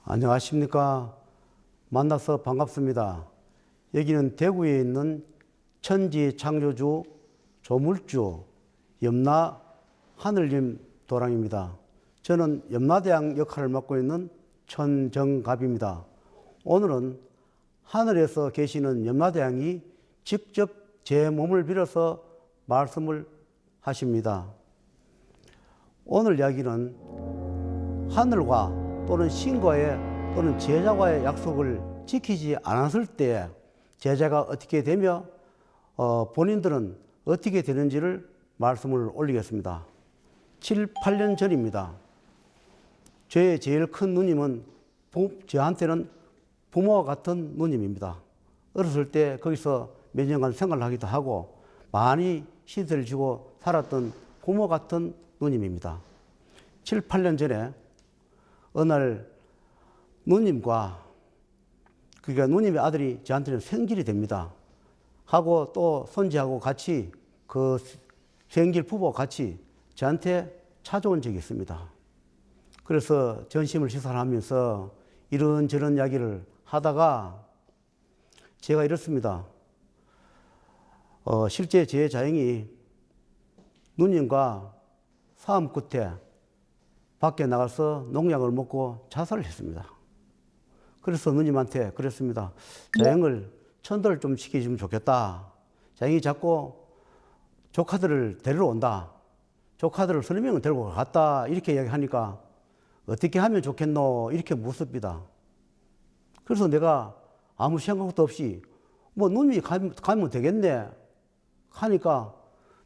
안녕하십니까. 만나서 반갑습니다. 여기는 대구에 있는 천지 창조주 조물주 염라 하늘님 도랑입니다. 저는 염라대왕 역할을 맡고 있는 천정갑입니다. 오늘은 하늘에서 계시는 염라대왕이 직접 제 몸을 빌어서 말씀을 하십니다. 오늘 이야기는 하늘과 또는 신과의 또는 제자와의 약속을 지키지 않았을 때 제자가 어떻게 되며 본인들은 어떻게 되는지를 말씀을 올리겠습니다. 7, 8년 전입니다. 저의 제일 큰 누님은 저한테는 부모와 같은 누님입니다. 어렸을 때 거기서 몇 년간 생활을 하기도 하고 많이 시대를 지고 살았던 부모 같은 누님입니다. 7, 8년 전에 어느 날 누님과 그러니까 누님의 아들이 저한테는 생길이 됩니다. 하고 또 손지하고 같이 그 생길 부부와 같이 저한테 찾아온 적이 있습니다. 그래서 전심을 시살하면서 이런저런 이야기를 하다가 제가 이렇습니다. 실제 제 자영이 누님과 싸움 끝에 밖에 나가서 농약을 먹고 자살을 했습니다. 그래서 누님한테 그랬습니다. 자영을 천도를 좀 시켜주면 좋겠다. 자영이 자꾸 조카들을 데리러 온다. 조카들을 30명을 데리고 갔다. 이렇게 이야기하니까 어떻게 하면 좋겠노? 이렇게 묻습니다. 그래서 내가 아무 생각도 없이 뭐 누님이 가면 되겠네. 하니까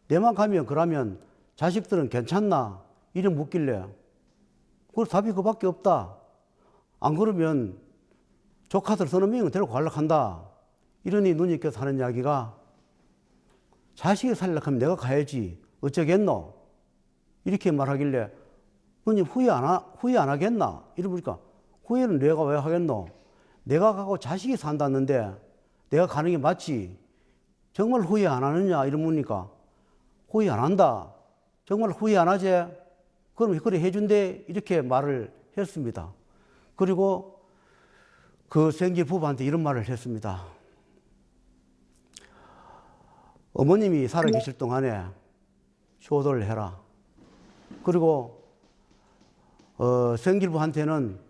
내만 가면 그러면 자식들은 괜찮나? 이래 묻길래 그래서 답이 그밖에 없다. 안 그러면 조카들 30명을 데리고 가려고 한다. 이러니 누님께서 하는 이야기가 자식이 살려고 하면 내가 가야지. 어쩌겠노? 이렇게 말하길래 누님 후회 안 하겠나? 이러니까 후회는 내가 왜 하겠노? 내가 가고 자식이 산다는데 내가 가는 게 맞지. 정말 후회 안 하느냐? 이러니까 후회 안 한다. 정말 후회 안 하지? 그럼 그래 해준대. 이렇게 말을 했습니다. 그리고 그 생길 부부한테 이런 말을 했습니다. 어머님이 살아계실 동안에 효도를 해라. 그리고 생길부한테는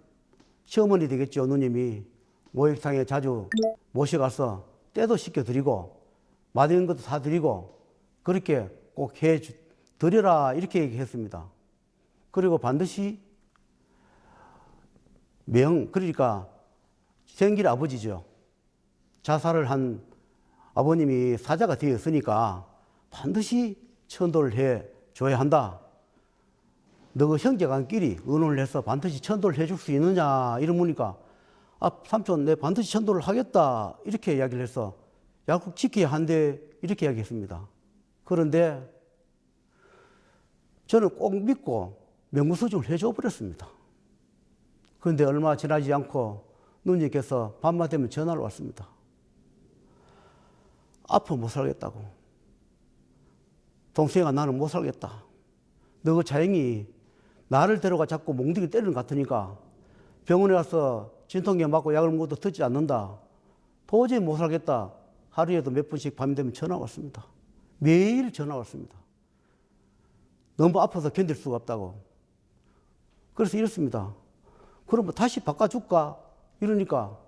시어머니 되겠죠. 누님이 모욕탕에 자주 모셔가서 때도 씻겨드리고 맛있는 것도 사드리고 그렇게 꼭 해드려라. 이렇게 얘기했습니다. 그리고 반드시 그러니까 생길 아버지죠. 자살을 한 아버님이 사자가 되었으니까 반드시 천도를 해 줘야 한다. 너 그 형제간끼리 의논을 해서 반드시 천도를 해줄 수 있느냐 이러니까 삼촌 내 반드시 천도를 하겠다. 이렇게 이야기를 해서 약속 지켜야 한대. 이렇게 이야기했습니다. 그런데 저는 꼭 믿고 명무소증을 해줘 버렸습니다. 그런데 얼마 지나지 않고 누님께서 밤만 되면 전화를 왔습니다. 아파 못 살겠다고. 동생아 나는 못 살겠다. 너 그 자영이 나를 데려가 자꾸 몽둥이 때리는 것 같으니까 병원에 가서 진통제 맞고 약을 먹어도 듣지 않는다. 도저히 못 살겠다. 하루에도 몇 번씩 밤이 되면 전화 왔습니다. 매일 전화 왔습니다. 너무 아파서 견딜 수가 없다고. 그래서 이렇습니다. 그럼 뭐 다시 바꿔줄까? 이러니까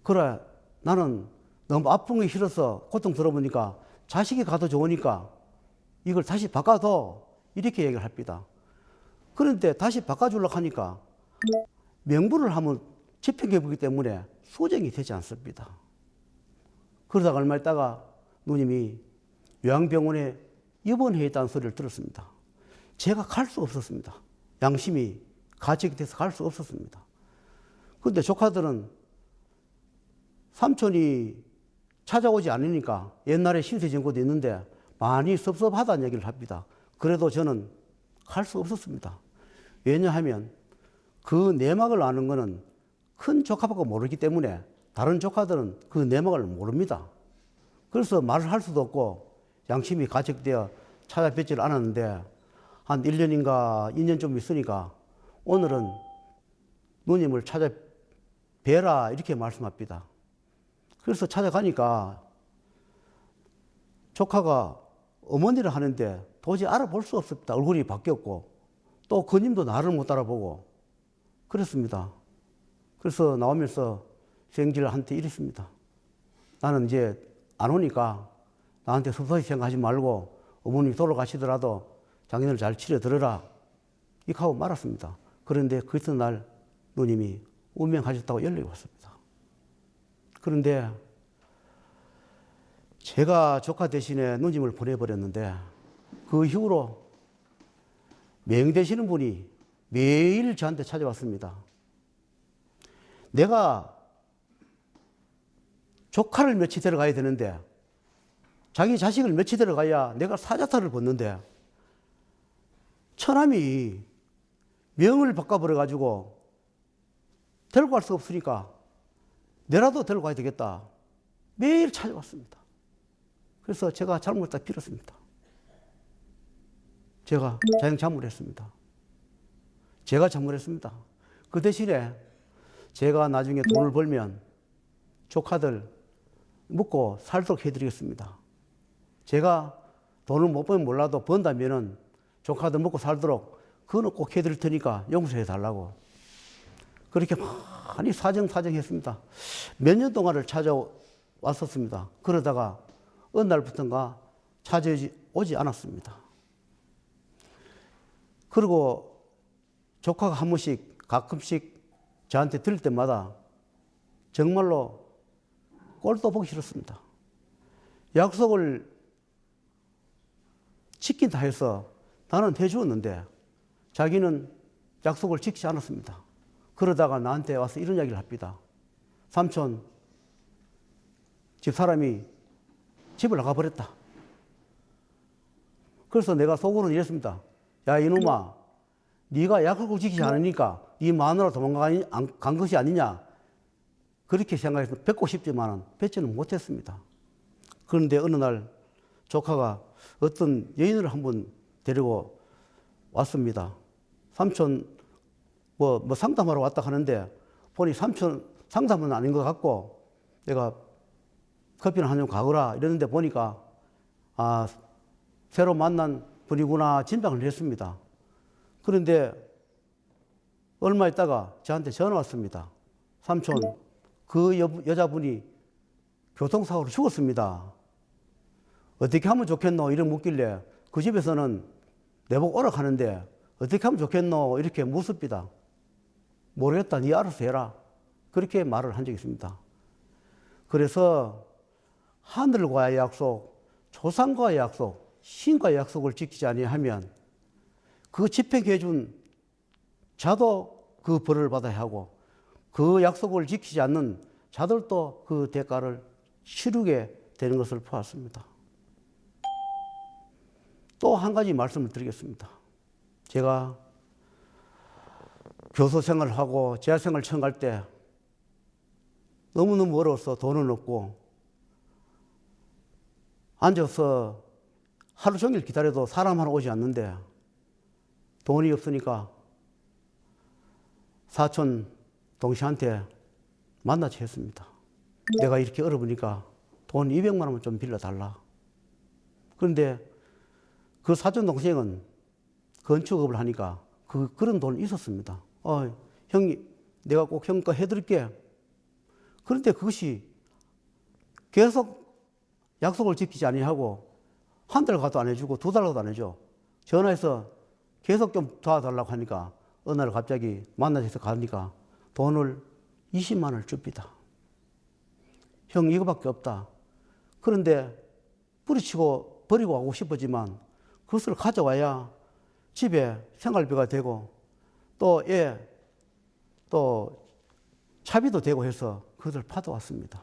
그래 나는 너무 아픈 게 싫어서 고통 들어보니까 자식이 가도 좋으니까 이걸 다시 바꿔둬. 이렇게 얘기를 합니다. 그런데 다시 바꿔주려고 하니까 명부를 하면 집행해 보기 때문에 수정이 되지 않습니다. 그러다가 얼마 있다가 누님이 요양병원에 입원해 있다는 소리를 들었습니다. 제가 갈 수 없었습니다. 양심이 가책이 돼서 갈 수 없었습니다. 그런데 조카들은 삼촌이 찾아오지 않으니까 옛날에 신세전고도 있는데 많이 섭섭하다는 얘기를 합니다. 그래도 저는 갈 수 없었습니다. 왜냐하면 그 내막을 아는 것은 큰 조카밖에 모르기 때문에 다른 조카들은 그 내막을 모릅니다. 그래서 말을 할 수도 없고 양심이 가책되어 찾아뵙지를 않았는데 한 1년인가 2년 좀 있으니까 오늘은 누님을 찾아뵈라 이렇게 말씀합니다. 그래서 찾아가니까 조카가 어머니를 하는데 도저히 알아볼 수 없습니다. 얼굴이 바뀌었고 또 그님도 나를 못 알아보고 그랬습니다. 그래서 나오면서 생질한테 이랬습니다. 나는 이제 안 오니까 나한테 섭섭히 생각하지 말고 어머님이 돌아가시더라도 장인어른 잘 치려 들어라. 이렇게 하고 말았습니다. 그런데 그 이튿날 누님이 운명하셨다고 연락이 왔습니다. 그런데 제가 조카 대신에 누님을 보내버렸는데 그 이후로 맹되시는 분이 매일 저한테 찾아왔습니다. 내가 조카를 며칠 데려가야 되는데 자기 자식을 며칠 데려가야 내가 사자탈을 벗는데 처남이 명을 바꿔버려가지고 데리고 갈 수 없으니까 내라도 데리고 가야 되겠다. 매일 찾아왔습니다. 그래서 제가 잘못했다 빌었습니다. 제가 자행자물했습니다. 제가 잘못했습니다. 그 대신에 제가 나중에 돈을 벌면 조카들 먹고 살도록 해드리겠습니다. 제가 돈을 못 벌면 몰라도 번다면은 조카들 먹고 살도록 그거는 꼭 해드릴 테니까 용서해 달라고. 그렇게 많이 사정했습니다. 몇 년 동안을 찾아왔었습니다. 그러다가 어느 날부터인가 찾아오지 않았습니다. 그리고 조카가 한 번씩 가끔씩 저한테 들을 때마다 정말로 꼴도 보기 싫었습니다. 약속을 지킨다 해서 나는 해주었는데 자기는 약속을 지키지 않았습니다. 그러다가 나한테 와서 이런 이야기를 합니다. 삼촌, 집사람이 집을 나가버렸다. 그래서 내가 속으로는 이랬습니다. 야 이놈아, 네가 약속을 지키지 않으니까 네 마누라 도망간 것이 아니냐. 그렇게 생각해서 뵙고 싶지만 뵙지는 못했습니다. 그런데 어느 날 조카가 어떤 여인을 한번 데리고 왔습니다. 삼촌 뭐 상담하러 왔다 하는데 보니 삼촌 상담은 아닌 것 같고 내가 커피나 한 잔 가거라 이랬는데 보니까 아 새로 만난 분이구나 진방을 했습니다. 그런데 얼마 있다가 저한테 전화 왔습니다. 삼촌 그 여자분이 교통사고로 죽었습니다. 어떻게 하면 좋겠노? 이렇게 묻길래 그 집에서는 내보고 오라 하는데 어떻게 하면 좋겠노? 이렇게 묻습니다. 모르겠다. 네 알아서 해라. 그렇게 말을 한 적이 있습니다. 그래서 하늘과의 약속, 조상과의 약속, 신과의 약속을 지키지 아니하면 그 집행해 준 자도 그 벌을 받아야 하고 그 약속을 지키지 않는 자들도 그 대가를 치르게 되는 것을 보았습니다. 또 한 가지 말씀을 드리겠습니다. 제가 교수 생활을 하고 재학생활 처음 갈 때 너무너무 어려워서 돈은 없고 앉아서 하루 종일 기다려도 사람 하나 오지 않는데 돈이 없으니까 사촌 동시한테 만나지 했습니다. 내가 이렇게 어려우니까 돈 200만 원만 좀 빌려달라. 그런데 그 사촌 동생은 건축업을 하니까 그런 돈이 있었습니다. 형님, 내가 꼭 형 거 해드릴게. 그런데 그것이 계속 약속을 지키지 아니하고 한 달 가도 안 해주고 두 달 가도 안 해줘. 전화해서 계속 좀 도와달라고 하니까 어느 날 갑자기 만나서 가니까 돈을 20만 원을 줍니다. 형 이거밖에 없다. 그런데 뿌리치고 버리고 가고 싶었지만 그것을 가져와야 집에 생활비가 되고 또 차비도 되고 해서 그것을 받아왔습니다.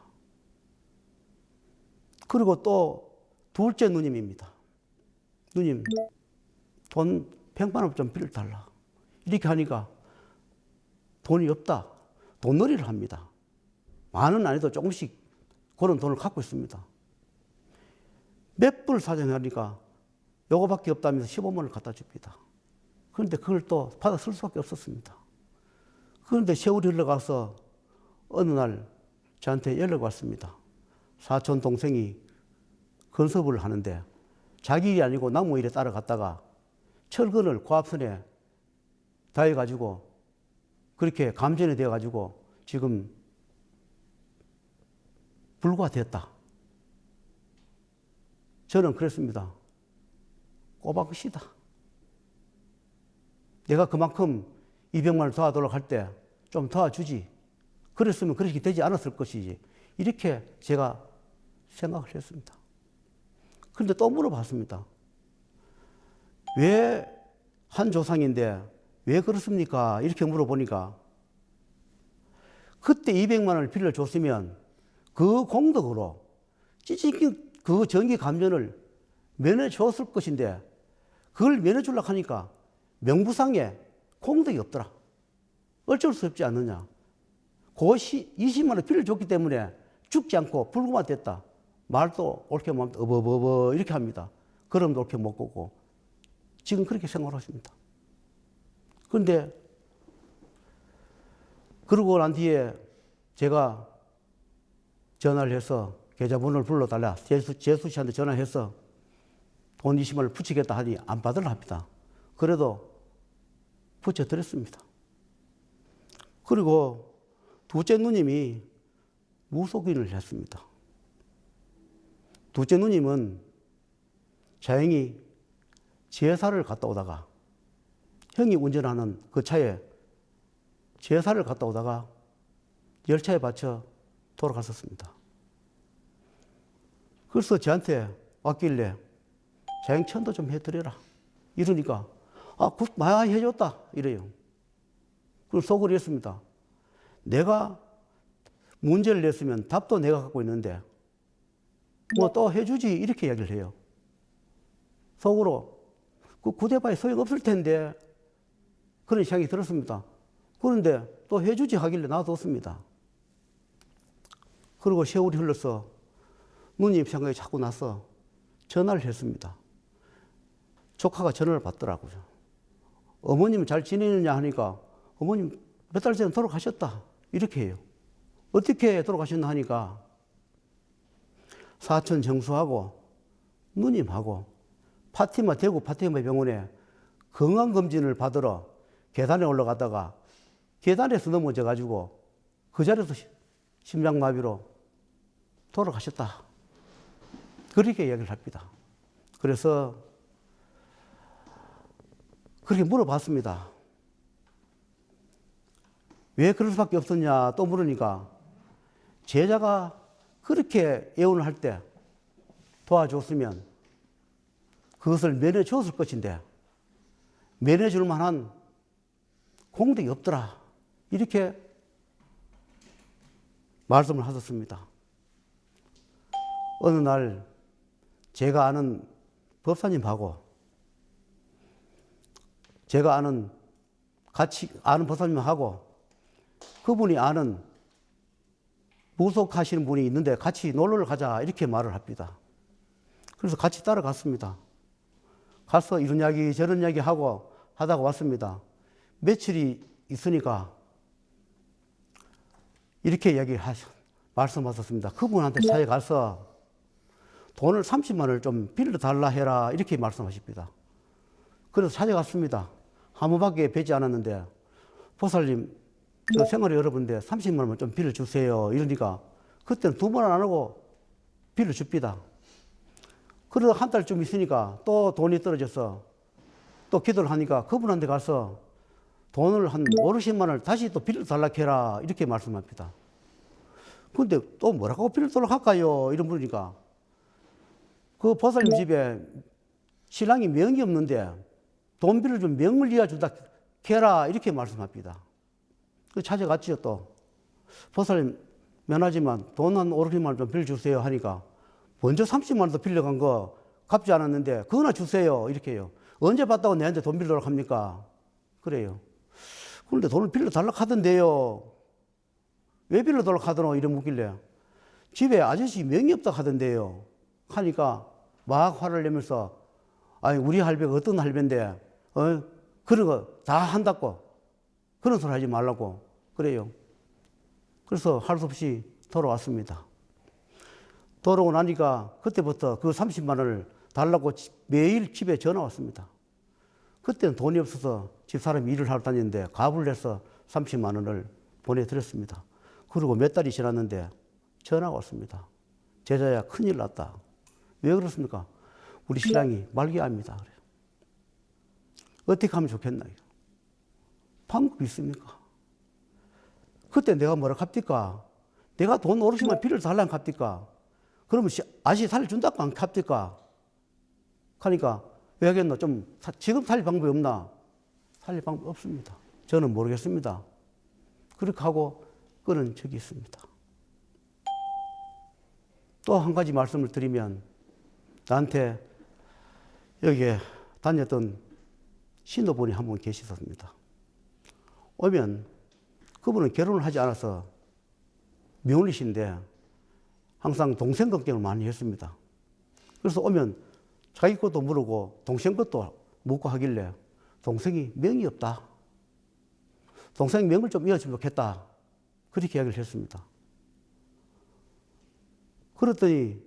그리고 또 둘째 누님입니다. 누님, 돈 100만 원 좀 빌려달라. 이렇게 하니까 돈이 없다. 돈놀이를 합니다. 많은 안 해도 조금씩 그런 돈을 갖고 있습니다. 몇 불 사정하니까 요거밖에 없다면서 15만 원을 갖다 줍니다. 그런데 그걸 또 받아 쓸 수밖에 없었습니다. 그런데 세월이 흘러가서 어느 날 저한테 연락 왔습니다. 사촌 동생이 건설을 하는데 자기 일이 아니고 나무 일에 따라갔다가 철근을 고압선에 닿아가지고 그렇게 감전이 되어가지고 지금 불구가 됐다. 저는 그랬습니다. 꼬박시다. 내가 그만큼 200만 원을 도와달라고 할 때 좀 도와주지. 그랬으면 그렇게 되지 않았을 것이지. 이렇게 제가 생각을 했습니다. 그런데 또 물어봤습니다. 왜 한 조상인데 왜 그렇습니까? 이렇게 물어보니까 그때 200만 원을 빌려줬으면 그 공덕으로 찌질긴 그 전기 감전을 면해줬을 것인데 그걸 면해주려고 하니까 명부상에 공덕이 없더라. 어쩔 수 없지 않느냐. 그 20만 원 빌려줬기 때문에 죽지 않고 불구만 됐다. 말도 옳게 못합니다. 어버버버 이렇게 합니다. 그럼도 옳게 못 걷고 지금 그렇게 생각을 하십니다. 그런데 그러고 난 뒤에 제가 전화를 해서 계좌번호를 불러달라. 재수 씨한테 전화해서 돈 20만 원을 붙이겠다 하니 안 받으려 합니다. 그래도 붙여드렸습니다. 그리고 둘째 누님이 무속인을 했습니다. 둘째 누님은 자행이 제사를 갔다 오다가 형이 운전하는 그 차에 제사를 갔다 오다가 열차에 받쳐 돌아갔었습니다. 그래서 저한테 왔길래 자행 천도 좀 해드려라. 이러니까 많이 해줬다. 이래요. 그럼 속으로 했습니다. 내가 문제를 냈으면 답도 내가 갖고 있는데 뭐 또 해주지 이렇게 이야기를 해요. 속으로 그 구대봐야 소용없을 텐데 그런 생각이 들었습니다. 그런데 또 해주지 하길래 놔뒀습니다. 그리고 세월이 흘러서 누님 생각이 자꾸 나서 전화를 했습니다. 조카가 전화를 받더라고요. 어머님 잘 지내느냐 하니까 어머님 몇 달 전에 돌아가셨다. 이렇게 해요. 어떻게 돌아가셨나 하니까 사촌 정수하고 누님하고 대구 파티마 병원에 건강검진을 받으러 계단에 올라가다가 계단에서 넘어져가지고 그 자리에서 심장마비로 돌아가셨다. 그렇게 이야기를 합니다. 그래서 그렇게 물어봤습니다. 왜 그럴 수밖에 없었냐 또 물으니까 제자가 그렇게 예언을 할 때 도와줬으면 그것을 면해줬을 것인데 면해줄 만한 공덕이 없더라. 이렇게 말씀을 하셨습니다. 어느 날 제가 아는 법사님하고 제가 같이 아는 법사님하고 그분이 아는 무속하시는 분이 있는데 같이 놀러를 가자 이렇게 말을 합니다. 그래서 같이 따라갔습니다. 가서 이런 이야기 저런 이야기 하고 하다가 왔습니다. 며칠이 있으니까 이렇게 말씀하셨습니다. 그분한테 차에 가서 돈을 30만 원을 좀 빌려달라 해라 이렇게 말씀하십니다. 그래서 찾아갔습니다. 한 번밖에 뵈지 않았는데 보살님 저 생활이 어려운데 30만 원만 좀 빌려주세요 이러니까 그때는 2번 안 하고 빌려줍니다. 그러다 한 달쯤 있으니까 또 돈이 떨어져서 또 기도를 하니까 그분한테 가서 돈을 한 5, 60만 원을 다시 또 빌려달라 해라 이렇게 말씀합니다. 근데 또 뭐라고 빌려달라고 할까요? 이런 물으니까 그 보살님 집에 신랑이 명이 없는데 돈 빌려주면 명을 이어준다 해라 이렇게 말씀합니다. 그 찾아갔지요 또. 보살님 면하지만 돈 한 5, 60만 원 좀 빌려주세요 하니까 먼저 30만 원도 빌려간 거 갚지 않았는데 그거나 주세요 이렇게 해요. 언제 받다고 내한테 돈 빌려달라고 합니까? 그래요. 그런데 돈을 빌려달라고 하던데요. 왜 빌려달라고 하더노? 이래 묻길래 집에 아저씨 명이 없다고 하던데요. 하니까 막 화를 내면서 아니 우리 할배가 어떤 할배인데 그런 거 다 한다고 그런 소리 하지 말라고 그래요. 그래서 할 수 없이 돌아왔습니다. 돌아오고 나니까 그때부터 그 30만 원을 달라고 매일 집에 전화 왔습니다. 그때는 돈이 없어서 집사람이 일을 하러 다녔는데 가불을 해서 30만 원을 보내드렸습니다. 그리고 몇 달이 지났는데 전화가 왔습니다. 제자야, 큰일 났다. 왜 그렇습니까? 우리 신랑이 말기암이다. 그래요. 어떻게 하면 좋겠나? 방법이 있습니까? 그때 내가 뭐라 합니까? 내가 돈 오르시면 비를 달라는 합니까? 그러면 아시 살려준다고 안 합니까? 하니까 왜 하겠노? 좀 지금 살릴 방법이 없나? 살릴 방법이 없습니다. 저는 모르겠습니다. 그렇게 하고 끊은 적이 있습니다. 또 한 가지 말씀을 드리면 나한테 여기에 다녔던 신도분이 한 분 계시었습니다. 오면 그분은 결혼을 하지 않아서 며느리신데 항상 동생 걱정을 많이 했습니다. 그래서 오면 자기 것도 물어보고 동생 것도 묻고 하길래 동생이 명이 없다. 동생 명을 좀 이어주면 좋겠다. 그렇게 이야기를 했습니다. 그랬더니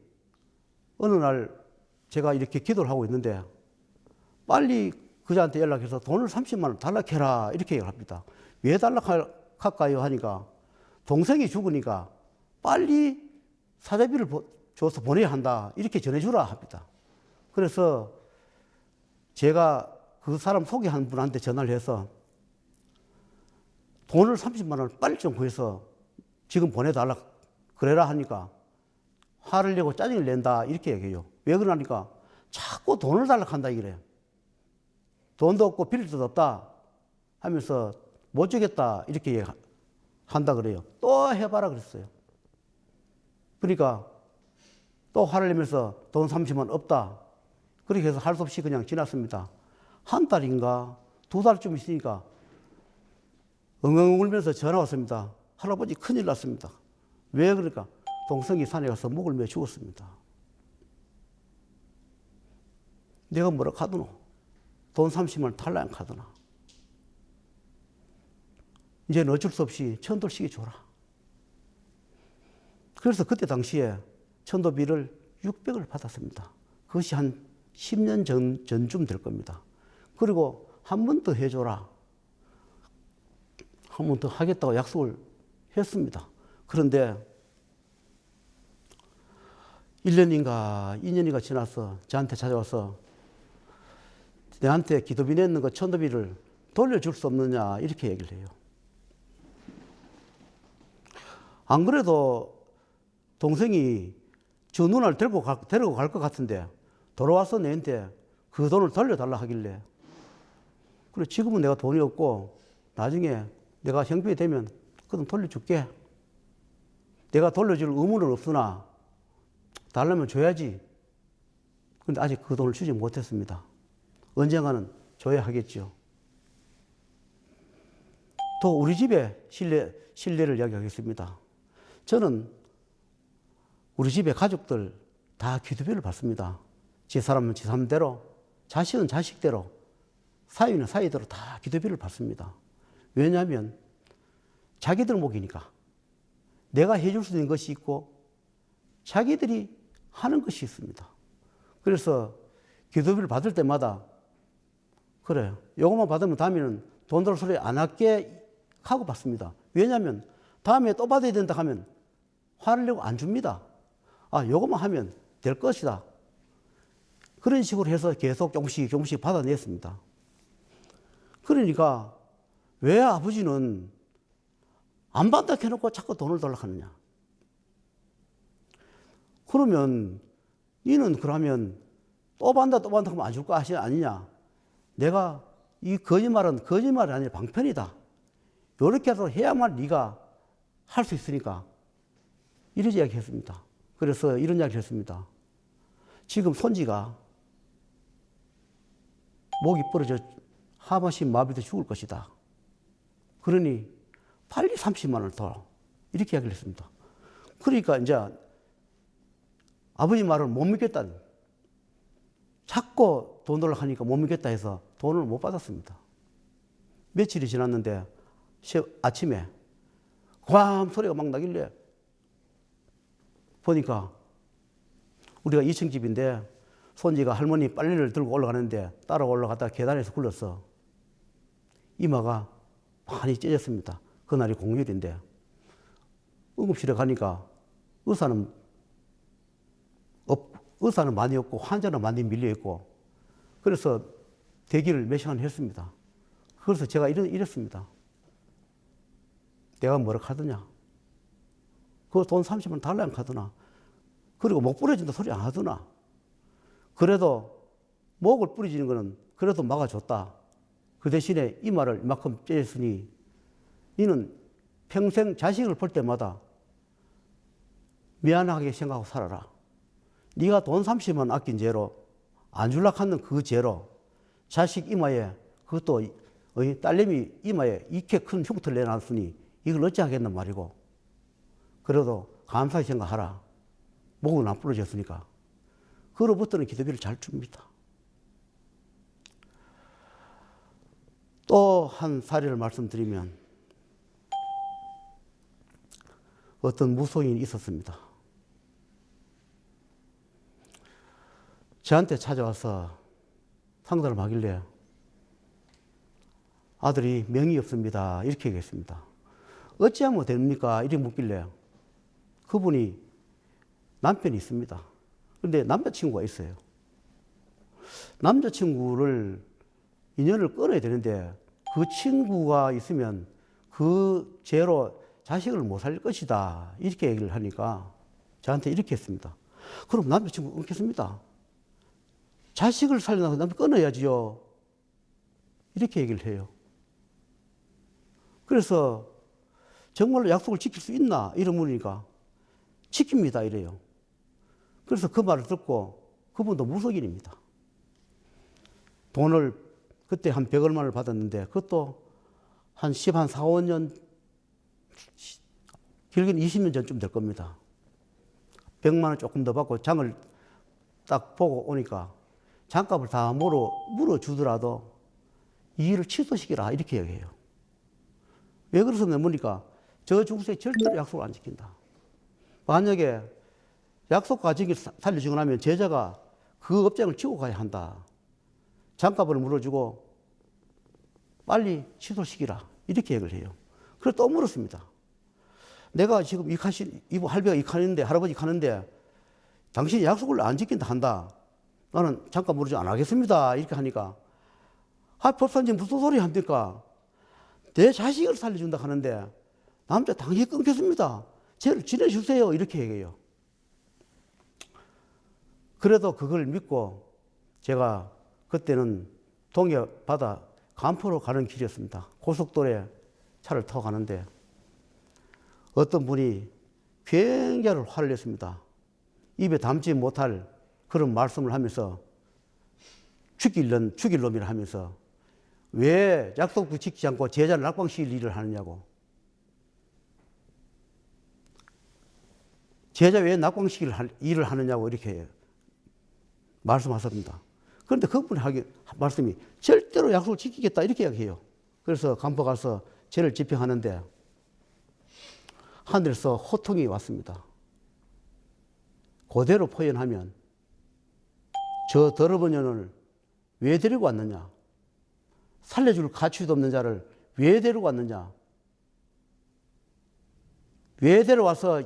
어느 날 제가 이렇게 기도를 하고 있는데 빨리 그자한테 연락해서 돈을 30만 원 달라해라 이렇게 얘기를 합니다. 왜 달라할까요? 하니까 동생이 죽으니까 빨리 사대비를 줘서 보내야 한다 이렇게 전해주라 합니다. 그래서 제가 그 사람 소개한 분한테 전화를 해서 돈을 30만 원을 빨리 좀 구해서 지금 보내달라 그래라 하니까 화를 내고 짜증을 낸다 이렇게 얘기해요. 왜 그러니까 자꾸 돈을 달라고 한다 이래요. 돈도 없고 빌릴 데도 없다 하면서 못 주겠다 이렇게 한다 그래요. 또 해봐라 그랬어요. 그러니까 또 화를 내면서 돈 30만 원 없다. 그렇게 해서 할 수 없이 그냥 지났습니다. 한 달인가 두 달쯤 있으니까 엉엉 울면서 전화 왔습니다. 할아버지 큰일 났습니다. 왜 그러니까 동생이 산에 가서 목을 매 죽었습니다. 내가 뭐라 카드노? 돈 30만 원 달라는 카드나. 이제는 어쩔 수 없이 천도씩이 줘라. 그래서 그때 당시에 천도비를 600을 받았습니다. 그것이 한 10년 전쯤 될 겁니다. 그리고 한 번 더 해줘라. 한 번 더 하겠다고 약속을 했습니다. 그런데 1년인가 2년인가 지나서 저한테 찾아와서 내한테 기도비 냈는 거 천도비를 돌려줄 수 없느냐 이렇게 얘기를 해요. 안 그래도 동생이 저 누나를 데리고 갈 것 같은데 돌아와서 내한테 그 돈을 돌려달라 하길래 그래 지금은 내가 돈이 없고 나중에 내가 형편이 되면 그 돈 돌려줄게. 내가 돌려줄 의무는 없으나 달라면 줘야지. 그런데 아직 그 돈을 주지 못했습니다. 언젠가는 줘야 하겠죠. 또 우리 집에 신뢰를 이야기하겠습니다. 저는 우리 집에 가족들 다 기도비를 받습니다. 지 사람은 지 사람대로, 자식은 자식대로, 사위는 사위대로 다 기도비를 받습니다. 왜냐하면 자기들 목이니까 내가 해줄 수 있는 것이 있고 자기들이 하는 것이 있습니다. 그래서 기도비를 받을 때마다 그래요. 요것만 받으면 다음에는 돈 들 소리 안 할게 하고 받습니다. 왜냐하면 다음에 또 받아야 된다 하면 화를 내고 안 줍니다. 아, 요것만 하면 될 것이다. 그런 식으로 해서 계속 조금씩 받아냈습니다. 그러니까 왜 아버지는 안 받다 해놓고 자꾸 돈을 달라고 하느냐. 그러면 니는 그러면 또 받다 하면 안 줄 거 아니냐. 내가 이 거짓말이 아니라 방편이다. 이렇게 해서 해야만 네가 할 수 있으니까 이런 이야기 했습니다. 그래서 이런 이야기를 했습니다. 지금 손지가 목이 부러져 하반신 마비돼 죽을 것이다. 그러니 빨리 30만 원을 더 이렇게 이야기를 했습니다. 그러니까 이제 아버지 말을 못 믿겠다. 자꾸 돈 달라고 하니까 못 믿겠다 해서 돈을 못 받았습니다. 며칠이 지났는데 아침에 꽝 소리가 막 나길래 보니까 우리가 2층 집인데 손지가 할머니 빨래를 들고 올라가는데 따라 올라갔다가 계단에서 굴렀어. 이마가 많이 찢어졌습니다. 그날이 공휴일인데 응급실에 가니까 의사는 많이 없고 환자는 많이 밀려 있고 그래서 대기를 몇 시간 했습니다. 그래서 제가 이랬습니다. 내가 뭐라 하더냐? 그 돈 30만 원 달라고 하더나? 그리고 목 부러진다 소리 안 하더나? 그래도 목을 부러지는 거는 그래도 막아줬다. 그 대신에 이마를 이만큼 째렸으니 너는 평생 자식을 볼 때마다 미안하게 생각하고 살아라. 네가 돈 30만 원 아낀 죄로 안 줄락 하는 그 죄로 자식 이마에 그것도 딸내미 이마에 이렇게 큰 흉터를 내놨으니 이걸 어찌 하겠단 말이고 그래도 감사히 생각하라. 목은 안 부러졌으니까. 그로부터는 기도비를 잘 줍니다. 또 한 사례를 말씀드리면 어떤 무속인이 있었습니다. 저한테 찾아와서 상담을 하길래 아들이 명이 없습니다. 이렇게 얘기했습니다. 어찌하면 됩니까? 이렇게 묻길래 그분이 남편이 있습니다. 그런데 남자친구가 있어요. 남자친구를 인연을 끊어야 되는데 그 친구가 있으면 그 죄로 자식을 못 살릴 것이다. 이렇게 얘기를 하니까 저한테 이렇게 했습니다. 그럼 남자친구 끊겠습니다. 자식을 살려고 남편 끊어야지요. 이렇게 얘기를 해요. 그래서 정말로 약속을 지킬 수 있나? 이런 물으니까 지킵니다. 이래요. 그래서 그 말을 듣고 그분도 무속인입니다. 돈을 그때 한 100얼마를 받았는데 그것도 한 4, 5년 길게는 20년 전쯤 될 겁니다. 100만 원 조금 더 받고 장을 딱 보고 오니까 장값을 다 물어주더라도 이 일을 취소시키라 이렇게 얘기해요. 왜 그러셨냐 보니까 저 중세 절대로 약속을 안 지킨다. 만약에 약속과 지킬 살려주고 나면 제자가 그 업장을 지고 가야 한다. 장값을 물어주고 빨리 취소시키라 이렇게 얘기를 해요. 그래서 또 물었습니다. 내가 지금 할배가 가는데 할아버지 가는데 당신이 약속을 안 지킨다 한다. 나는 장값 물어주지 안 하겠습니다. 이렇게 하니까 법사님 무슨 소리 합니까? 내 자식을 살려준다 하는데 남자 당연히 끊겠습니다. 죄를 지내주세요. 이렇게 얘기해요. 그래도 그걸 믿고 제가 그때는 동해 바다 간포로 가는 길이었습니다. 고속도로에 차를 타고 가는데 어떤 분이 굉장히 화를 냈습니다. 입에 담지 못할 그런 말씀을 하면서 죽일 놈이라 하면서 왜 약속도 지키지 않고 제자를 낙방시킬 일을 하느냐고. 제자 왜 낙방시킬 일을 하느냐고 이렇게 말씀하셨습니다. 그런데 그분이 하기 말씀이 절대로 약속을 지키겠다 이렇게 이야기해요. 그래서 간포 가서 죄를 집행하는데 하늘에서 호통이 왔습니다. 그대로 표현하면 저 더러운 년을 왜 데리고 왔느냐? 살려줄 가치도 없는 자를 왜 데리고 왔느냐? 왜 데려와서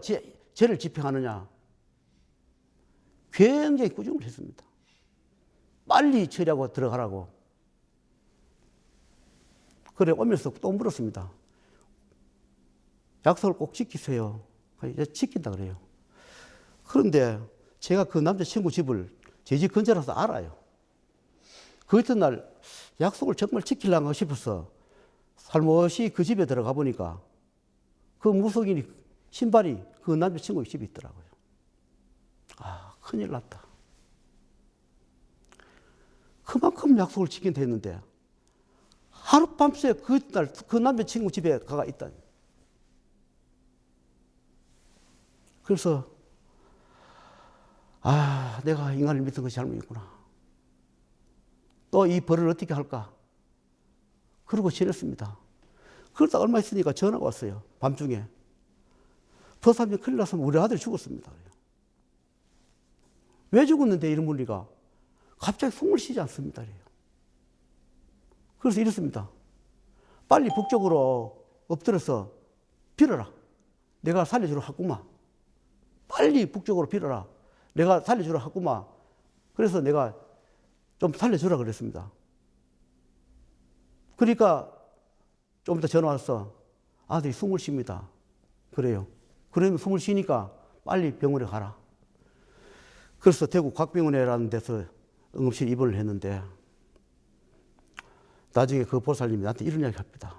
죄를 집행하느냐? 굉장히 꾸중을 했습니다. 빨리 처리하고 들어가라고. 그래 오면서 또 물었습니다. 약속을 꼭 지키세요. 이제 지킨다 그래요. 그런데 제가 그 남자친구 집을 제 집 근처라서 알아요. 그 이튿날 약속을 정말 지키려고 싶어서 살못이 그 집에 들어가 보니까 그 무속인이 신발이 그 남자친구 집에 있더라고요. 아, 큰일 났다. 그만큼 약속을 지킨다 했는데 하룻밤새 그날 그 남자친구 집에 가가 있다니. 그래서 내가 인간을 믿은 것이 잘못이구나. 또 이 벌을 어떻게 할까? 그러고 지냈습니다. 그러다 얼마 있으니까 전화가 왔어요. 밤중에. 더 살면 큰일 났으면 우리 아들이 죽었습니다. 왜 죽었는데 이런 문리가 갑자기 숨을 쉬지 않습니다. 그래서 이렇습니다. 빨리 북쪽으로 엎드려서 빌어라. 내가 살려주러 하구마. 빨리 북쪽으로 빌어라. 내가 살려주러 하구마. 그래서 내가 좀 살려주라 그랬습니다. 그러니까 좀 이따 전화 와서 아들이 숨을 쉽니다. 그래요. 그러면 숨을 쉬니까 빨리 병원에 가라. 그래서 대구 곽병원이라는 데서 응급실 입원을 했는데 나중에 그 보살님이 나한테 이런 이야기 합니다.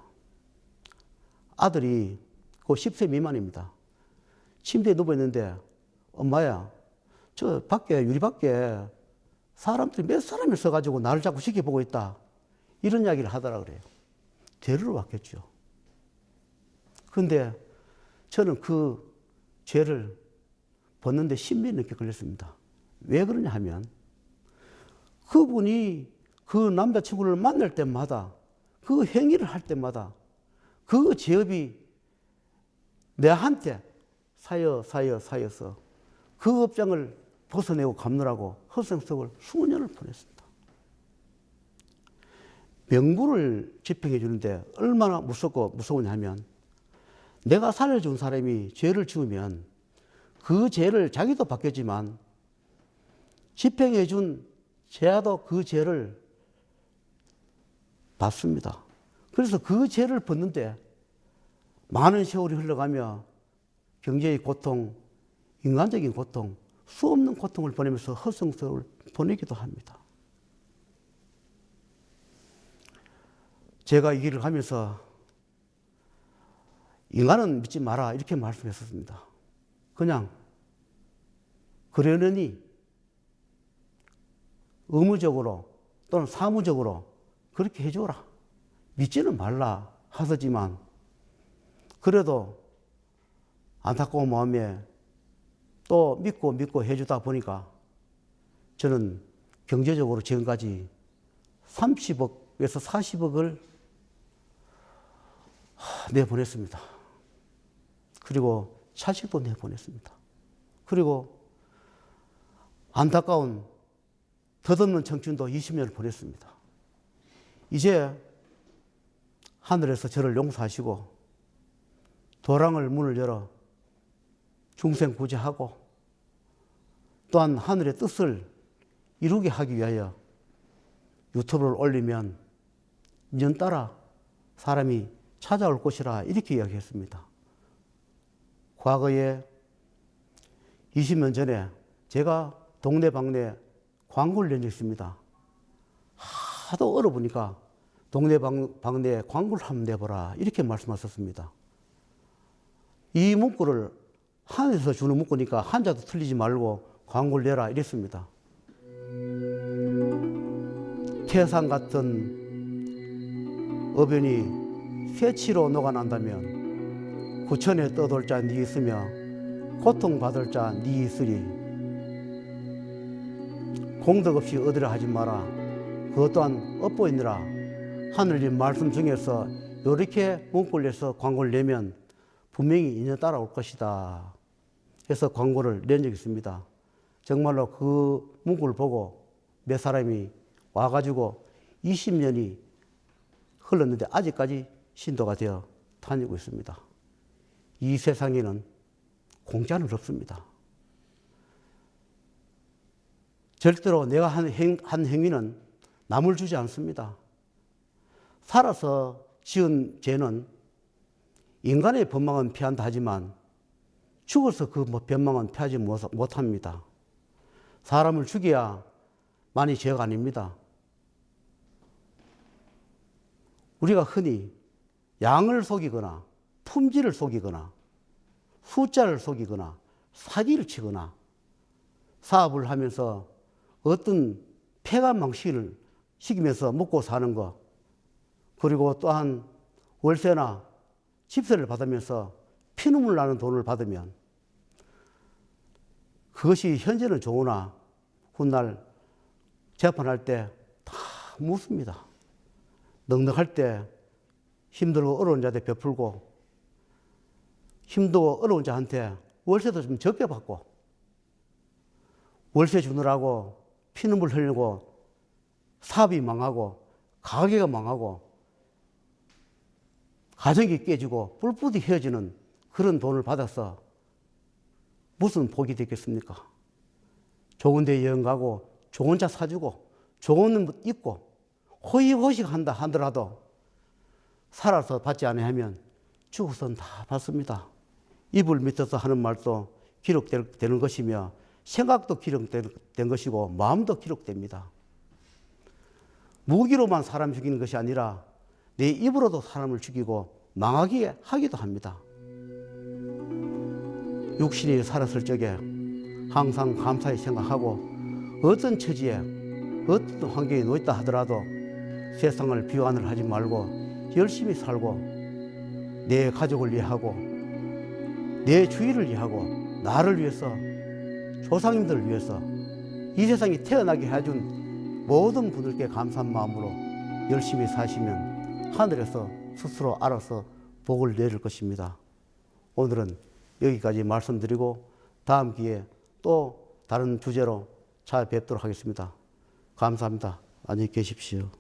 아들이 그 10세 미만입니다. 침대에 누워있는데 엄마야 저 밖에 유리 밖에 사람들이 몇 사람이 서가지고 나를 자꾸 지켜보고 있다. 이런 이야기를 하더라 그래요. 죄를 왔겠죠. 그런데 저는 그 죄를 벗는데 10년 넘게 걸렸습니다. 왜 그러냐 하면 그분이 그 남자친구를 만날 때마다 그 행위를 할 때마다 그 죄업이 내한테 쌓여서 그 업장을 벗어내고 갚느라고 허송세월 수년을 보냈습니다. 명부를 집행해 주는데 얼마나 무서우냐 하면 내가 살려준 사람이 죄를 지으면 그 죄를 자기도 받겠지만 집행해 준 제야도 그 죄를 받습니다. 그래서 그 죄를 벗는데 많은 세월이 흘러가며 경제의 고통, 인간적인 고통, 수없는 고통을 보내면서 허송세월을 보내기도 합니다. 제가 이 길을 가면서 인간은 믿지 마라 이렇게 말씀했었습니다. 그냥 그러려니 의무적으로 또는 사무적으로 그렇게 해줘라. 믿지는 말라 하더지만 그래도 안타까운 마음에 또 믿고 해주다 보니까 저는 경제적으로 지금까지 30억에서 40억을 내보냈습니다. 그리고 차식도 내보냈습니다. 그리고 안타까운 덧없는 청춘도 20년을 보냈습니다. 이제 하늘에서 저를 용서하시고 도랑을 문을 열어 중생 구제하고 또한 하늘의 뜻을 이루게 하기 위하여 유튜브를 올리면 년 따라 사람이 찾아올 것이라 이렇게 이야기했습니다. 과거에 20년 전에 제가 동네방네 광고를 낸 적이 있습니다. 하도 얼어보니까 동네방네 광고를 한번 내보라 이렇게 말씀하셨습니다. 이 문구를 하늘에서 주는 문구니까 한자도 틀리지 말고 광고를 내라 이랬습니다. 태산 같은 어변이 새치로 녹아난다면 구천에 떠돌 자 니 있으며 고통받을 자 니 있으리. 공덕 없이 얻으려 하지 마라. 그것 또한 업보이느라. 하늘님 말씀 중에서 이렇게 문구를 내서 광고를 내면 분명히 인연 따라올 것이다. 해서 광고를 낸 적이 있습니다. 정말로 그 문구를 보고 몇 사람이 와가지고 20년이 흘렀는데 아직까지 신도가 되어 다니고 있습니다. 이 세상에는 공짜는 없습니다. 절대로 내가 한 행위는 남을 주지 않습니다. 살아서 지은 죄는 인간의 법망은 피한다 하지만 죽어서 그 법망은 피하지 못합니다. 사람을 죽여야 만이 죄가 아닙니다. 우리가 흔히 양을 속이거나 품질을 속이거나 숫자를 속이거나 사기를 치거나 사업을 하면서 어떤 폐가망신을 시키면서 먹고 사는 것, 그리고 또한 월세나 집세를 받으면서 피눈물 나는 돈을 받으면 그것이 현재는 좋으나 훗날 재판할 때 다 묻습니다. 넉넉할 때 힘들고 어려운 자들 베풀고 힘도 어려운 자한테 월세도 좀 적게 받고 월세 주느라고 피눈물 흘리고 사업이 망하고 가게가 망하고 가정이 깨지고 뿔뿔이 헤어지는 그런 돈을 받아서 무슨 복이 되겠습니까? 좋은 데 여행 가고 좋은 차 사주고 좋은 옷 입고 호의호식한다 하더라도 살아서 받지 아니하면 죽어서는 다 받습니다. 이불 밑에서 하는 말도 기록되는 것이며 생각도 기록된 것이고 마음도 기록됩니다. 무기로만 사람 죽이는 것이 아니라 내 입으로도 사람을 죽이고 망하게 하기도 합니다. 육신이 살았을 적에 항상 감사히 생각하고 어떤 처지에 어떤 환경에 놓였다 하더라도 세상을 비관을 하지 말고 열심히 살고 내 가족을 위하고 내 주위를 위하고 나를 위해서 조상님들을 위해서 이 세상에 태어나게 해준 모든 분들께 감사한 마음으로 열심히 사시면 하늘에서 스스로 알아서 복을 내릴 것입니다. 오늘은 여기까지 말씀드리고 다음 기회에 또 다른 주제로 찾아뵙도록 하겠습니다. 감사합니다. 안녕히 계십시오.